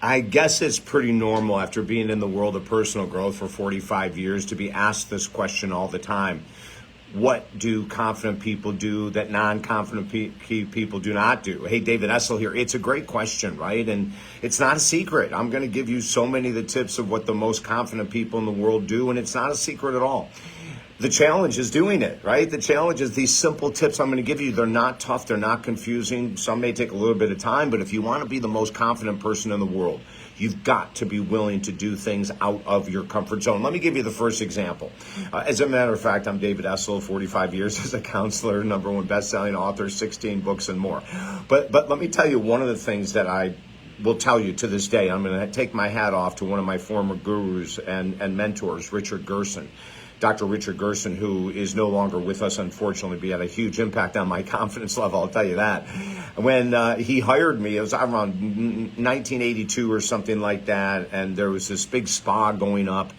I guess it's pretty normal after being in the world of personal growth for 45 years to be asked this question all the time. What do confident people do that non-confident people do not do? Hey, David Essel here. It's a great question, right? And it's not a secret. I'm going to give you so many of the tips of what the most confident people in the world do, and it's not a secret at all. The challenge is doing it, right? The challenge is these simple tips I'm going to give you. They're not tough. They're not confusing. Some may take a little bit of time, but if you want to be the most confident person in the world, you've got to be willing to do things out of your comfort zone. Let me give you the first example. As a matter of fact, I'm David Essel, 45 years as a counselor, #1 best-selling author, 16 books and more. But let me tell you one of the things that I will tell you to this day. I'm going to take my hat off to one of my former gurus and mentors, Richard Gerson. Dr. Richard Gerson, who is no longer with us, unfortunately, but he had a huge impact on my confidence level, I'll tell you that. When he hired me, it was around 1982 or something like that, and there was this big spa going up,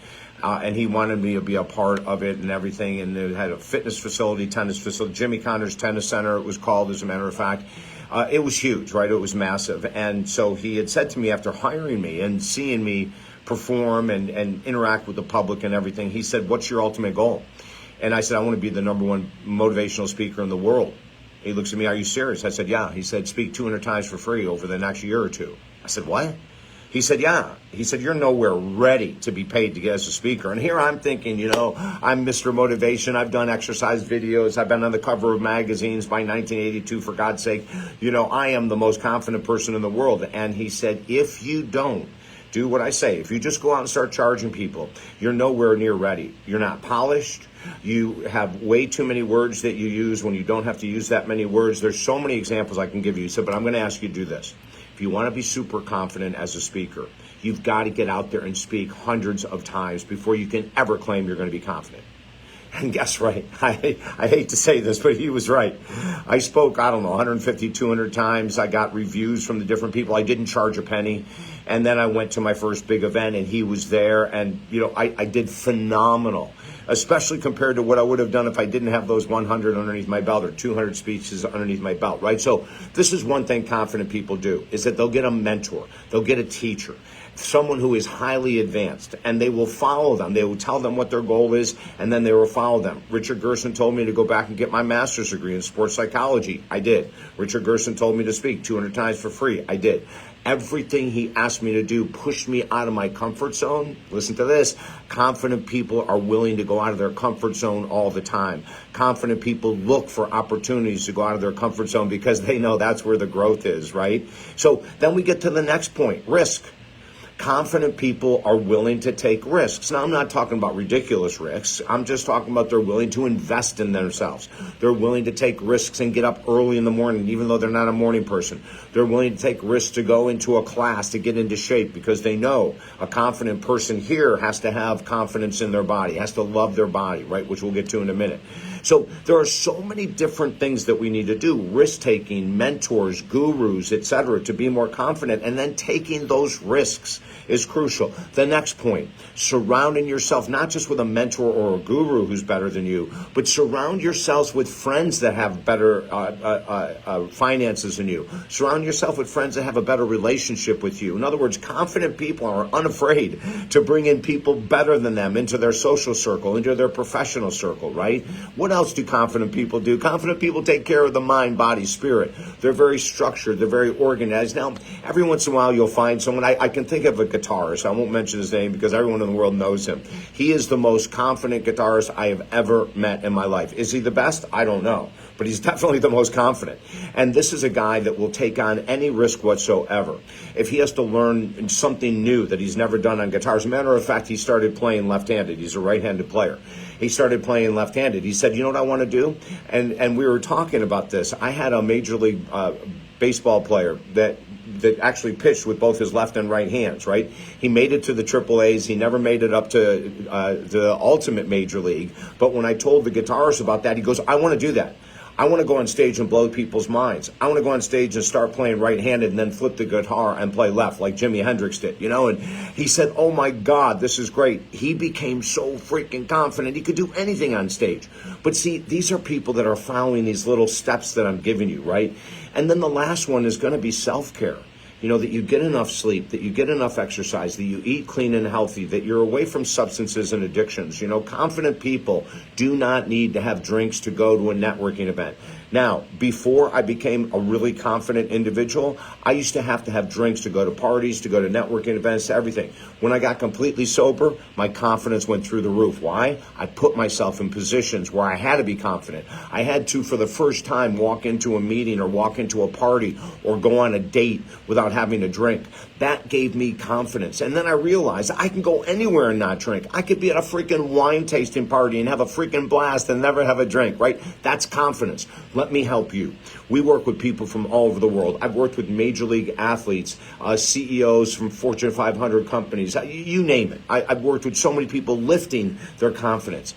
and he wanted me to be a part of it and everything, and it had a fitness facility, tennis facility, Jimmy Connors Tennis Center, it was called, as a matter of fact. It was huge, right? It was massive. And so he had said to me after hiring me and seeing me perform and interact with the public and everything, he said, "What's your ultimate goal?" And I said, "I want to be the #1 motivational speaker in the world." He looks at me, "Are you serious?" I said, "Yeah." He said, "Speak 200 times for free over the next year or two." I said, "What?" He said, "Yeah." He said, "You're nowhere ready to be paid to get as a speaker." And here I'm thinking, I'm Mr. Motivation. I've done exercise videos. I've been on the cover of magazines by 1982, for God's sake. I am the most confident person in the world. And he said, "If you don't do what I say, if you just go out and start charging people, you're nowhere near ready. You're not polished. You have way too many words that you use when you don't have to use that many words." There's so many examples I can give you. But I'm going to ask you to do this. If you want to be super confident as a speaker, you've got to get out there and speak hundreds of times before you can ever claim you're going to be confident. And guess right. I hate to say this, but he was right. I spoke, 150, 200 times. I got reviews from the different people. I didn't charge a penny. And then I went to my first big event, and he was there. And, I did phenomenal, especially compared to what I would have done if I didn't have those 100 underneath my belt or 200 speeches underneath my belt, right? So this is one thing confident people do, is that they'll get a mentor. They'll get a teacher, someone who is highly advanced, and they will follow them. They will tell them what their goal is, and then they will follow them. Richard Gerson told me to go back and get my master's degree in sports psychology. I did. Richard Gerson told me to speak 200 times for free. I did. Everything he asked me to do pushed me out of my comfort zone. Listen to this. Confident people are willing to go out of their comfort zone all the time. Confident people look for opportunities to go out of their comfort zone because they know that's where the growth is, right? So then we get to the next point, risk. Confident people are willing to take risks. Now, I'm not talking about ridiculous risks. I'm just talking about they're willing to invest in themselves. They're willing to take risks and get up early in the morning, even though they're not a morning person. They're willing to take risks to go into a class to get into shape because they know a confident person here has to have confidence in their body, has to love their body, right? Which we'll get to in a minute. So there are so many different things that we need to do, risk-taking, mentors, gurus, etc., to be more confident. And then taking those risks is crucial. The next point, surrounding yourself not just with a mentor or a guru who's better than you, but surround yourselves with friends that have better finances than you. Surround yourself with friends that have a better relationship with you. In other words, confident people are unafraid to bring in people better than them into their social circle, into their professional circle, right? What else do confident people do? Confident people take care of the mind, body, spirit. They're very structured. They're very organized. Now, every once in a while, you'll find someone. I can think of a guitarist. I won't mention his name because everyone in the world knows him. He is the most confident guitarist I have ever met in my life. Is he the best? I don't know. But he's definitely the most confident. And this is a guy that will take on any risk whatsoever. If he has to learn something new that he's never done on guitar. As a matter of fact, he started playing left-handed. He's a right-handed player. He started playing left-handed. He said, "You know what I want to do?" And we were talking about this. I had a Major League baseball player that actually pitched with both his left and right hands, right? He made it to the Triple A's. He never made it up to the ultimate Major League. But when I told the guitarist about that, he goes, "I want to do that. I want to go on stage and blow people's minds. I want to go on stage and start playing right-handed and then flip the guitar and play left like Jimi Hendrix did, And he said, "Oh my God, this is great." He became so freaking confident. He could do anything on stage. But see, these are people that are following these little steps that I'm giving you, right? And then the last one is going to be self-care. that you get enough sleep, that you get enough exercise, that you eat clean and healthy, that you're away from substances and addictions. Confident people do not need to have drinks to go to a networking event. Now, before I became a really confident individual, I used to have drinks to go to parties, to go to networking events, to everything. When I got completely sober, my confidence went through the roof. Why? I put myself in positions where I had to be confident. I had to, for the first time, walk into a meeting or walk into a party or go on a date without having to drink. That gave me confidence. And then I realized I can go anywhere and not drink. I could be at a freaking wine tasting party and have a freaking blast and never have a drink, right? That's confidence. Let me help you. We work with people from all over the world. I've worked with major league athletes, CEOs from Fortune 500 companies, you name it. I've worked with so many people lifting their confidence.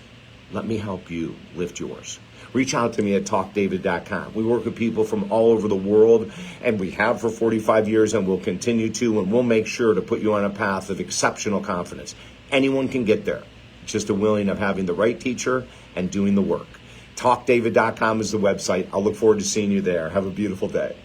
Let me help you lift yours. Reach out to me at talkdavid.com. We work with people from all over the world, and we have for 45 years, and we'll continue to, and we'll make sure to put you on a path of exceptional confidence. Anyone can get there. It's just a willing of having the right teacher and doing the work. Talkdavid.com is the website. I'll look forward to seeing you there. Have a beautiful day.